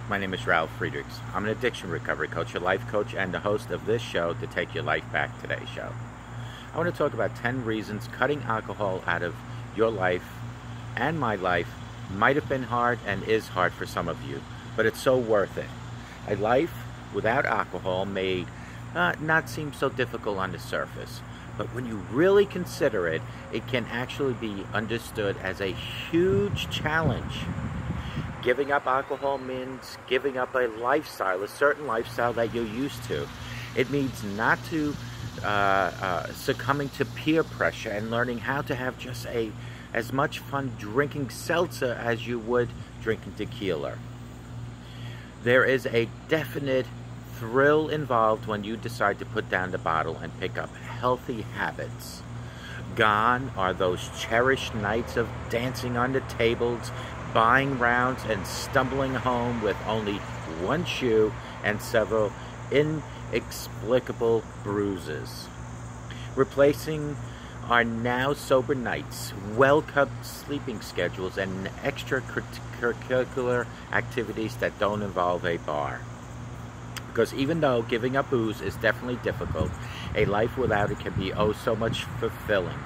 My name is Ralf Friedrichs. I'm an addiction recovery coach, a life coach, and the host of this show, to Take Your Life Back Today show. I want to talk about 10 reasons cutting alcohol out of your life and my life might have been hard and is hard for some of you, but it's so worth it. A life without alcohol may not seem so difficult on the surface, but when you really consider it, it can actually be understood as a huge challenge. Giving up alcohol means giving up a lifestyle, a certain lifestyle that you're used to. It means not to succumbing to peer pressure and learning how to have just as much fun drinking seltzer as you would drinking tequila. There is a definite thrill involved when you decide to put down the bottle and pick up healthy habits. Gone are those cherished nights of dancing on the tables, buying rounds, and stumbling home with only one shoe and several inexplicable bruises. Replacing our now sober nights, well-cut sleeping schedules, and extracurricular activities that don't involve a bar. Because even though giving up booze is definitely difficult, a life without it can be oh so much fulfilling.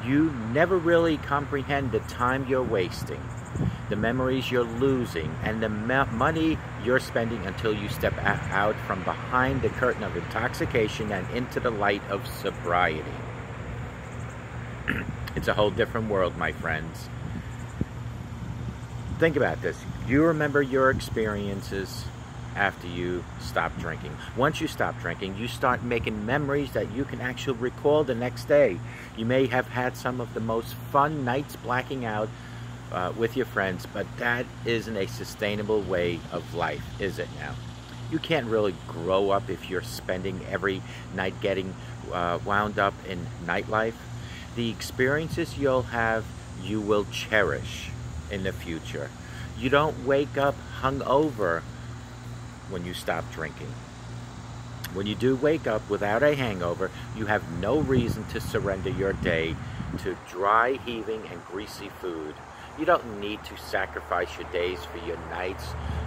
You never really comprehend the time you're wasting, the memories you're losing, and the money you're spending until you step out from behind the curtain of intoxication and into the light of sobriety. It's a whole different world, my friends. Think about this. You remember your experiences after you stop drinking. Once you stop drinking, you start making memories that you can actually recall the next day. You may have had some of the most fun nights blacking out with your friends, but that isn't a sustainable way of life, is it now? You can't really grow up if you're spending every night getting wound up in nightlife. The experiences you'll have, you will cherish in the future. You don't wake up hungover when you stop drinking. When you do wake up without a hangover, you have no reason to surrender your day to dry, heaving, and greasy food. You don't need to sacrifice your days for your nights.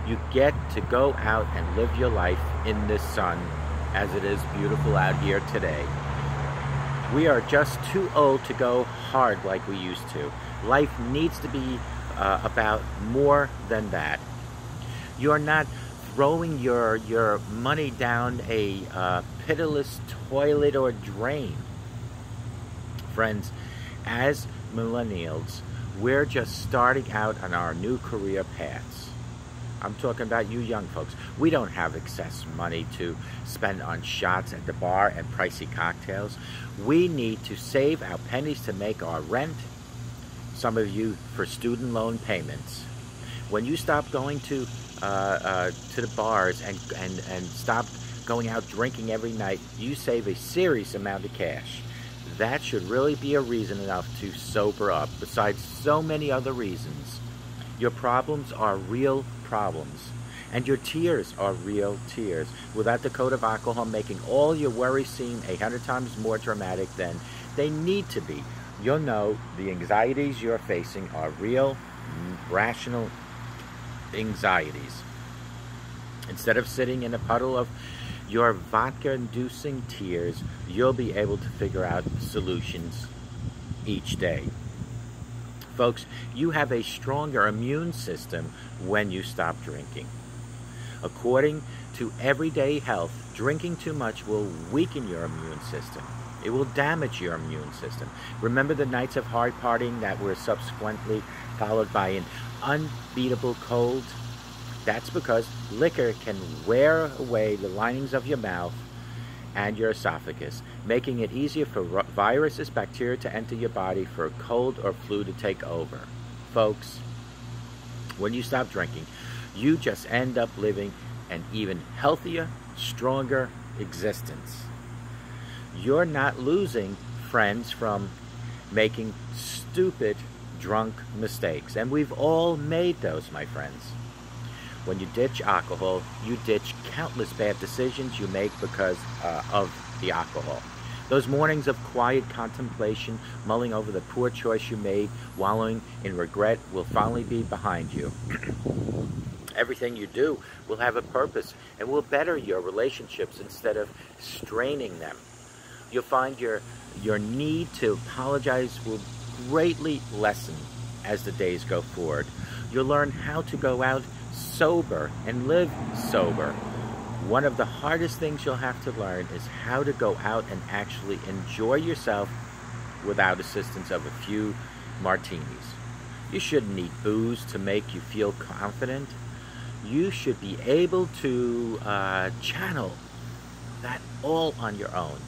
You get to go out and live your life in the sun, as it is beautiful out here today. We are just too old to go hard like we used to. Life needs to be about more than that. You're not throwing your money down a pitiless toilet or drain. Friends, as millennials, we're just starting out on our new career paths. I'm talking about you young folks. We don't have excess money to spend on shots at the bar and pricey cocktails. We need to save our pennies to make our rent, some of you for student loan payments. When you stop going to the bars and stop going out drinking every night, you save a serious amount of cash. That should really be a reason enough to sober up, besides so many other reasons. Your problems are real problems, and your tears are real tears, without the code of alcohol making all your worries seem 100 times more dramatic than they need to be. You'll know the anxieties you're facing are real, rational anxieties. Instead of sitting in a puddle of your vodka-inducing tears, you'll be able to figure out solutions each day. Folks, you have a stronger immune system when you stop drinking. According to Everyday Health, drinking too much will weaken your immune system. It will damage your immune system. Remember the nights of hard partying that were subsequently followed by an unbeatable cold? That's because liquor can wear away the linings of your mouth and your esophagus, making it easier for viruses, bacteria to enter your body, for a cold or flu to take over. Folks, when you stop drinking, you just end up living an even healthier, stronger existence. You're not losing friends from making stupid drunk mistakes, and we've all made those, my friends. When you ditch alcohol, you ditch countless bad decisions you make because of the alcohol. Those mornings of quiet contemplation, mulling over the poor choice you made, wallowing in regret, will finally be behind you. Everything you do will have a purpose and will better your relationships instead of straining them. You'll find your need to apologize will greatly lessen as the days go forward. You'll learn how to go out sober and live sober. One of the hardest things you'll have to learn is how to go out and actually enjoy yourself without assistance of a few martinis. You shouldn't need booze to make you feel confident. You should be able to channel that all on your own.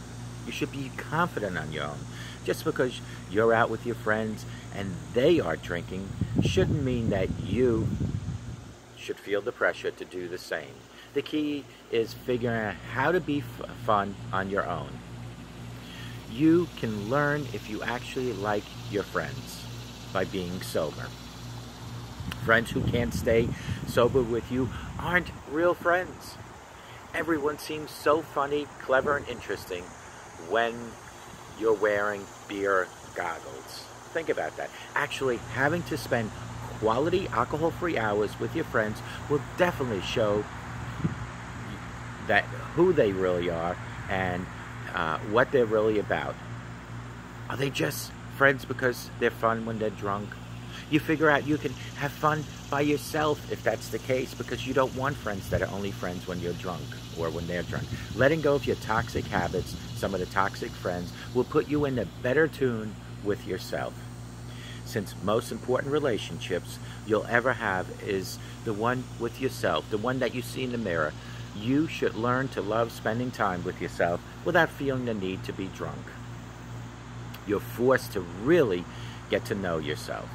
You should be confident on your own. Just because you're out with your friends and they are drinking shouldn't mean that you should feel the pressure to do the same. The key is figuring out how to be fun on your own. You can learn if you actually like your friends by being sober. Friends who can't stay sober with you aren't real friends. Everyone seems so funny, clever, and interesting when you're wearing beer goggles. Think about that. Actually, having to spend quality alcohol-free hours with your friends will definitely show that who they really are and what they're really about. Are they just friends because they're fun when they're drunk? You figure out you can have fun by yourself if that's the case, because you don't want friends that are only friends when you're drunk or when they're drunk. Letting go of your toxic habits, some of the toxic friends, will put you in a better tune with yourself. Since most important relationships you'll ever have is the one with yourself, the one that you see in the mirror, you should learn to love spending time with yourself without feeling the need to be drunk. You're forced to really get to know yourself.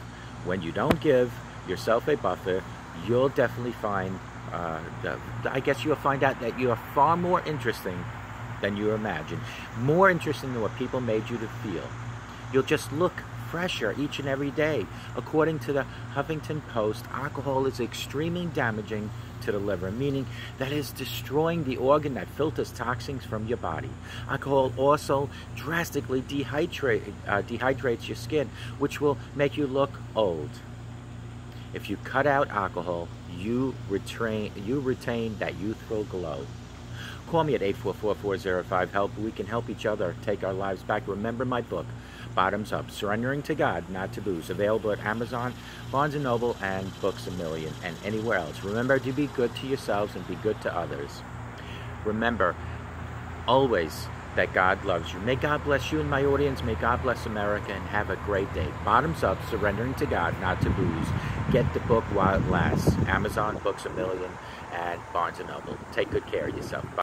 When you don't give yourself a buffer, you'll definitely find, I guess you'll find out that you are far more interesting than you imagine. More interesting than what people made you to feel. You'll just look fresher each and every day. According to the Huffington Post, alcohol is extremely damaging to the liver, meaning that it's destroying the organ that filters toxins from your body. Alcohol also drastically dehydrates your skin, which will make you look old. If you cut out alcohol, you retain that youthful glow. Call me at 844-405-HELP. We can help each other take our lives back. Remember my book, Bottoms Up, Surrendering to God, Not to Booze, available at Amazon, Barnes & Noble, and Books A Million, and anywhere else. Remember to be good to yourselves and be good to others. Remember always that God loves you. May God bless you and my audience. May God bless America, and have a great day. Bottoms Up, Surrendering to God, Not to Booze. Get the book while it lasts. Amazon, Books A Million, and Barnes & Noble. Take good care of yourself. Bye.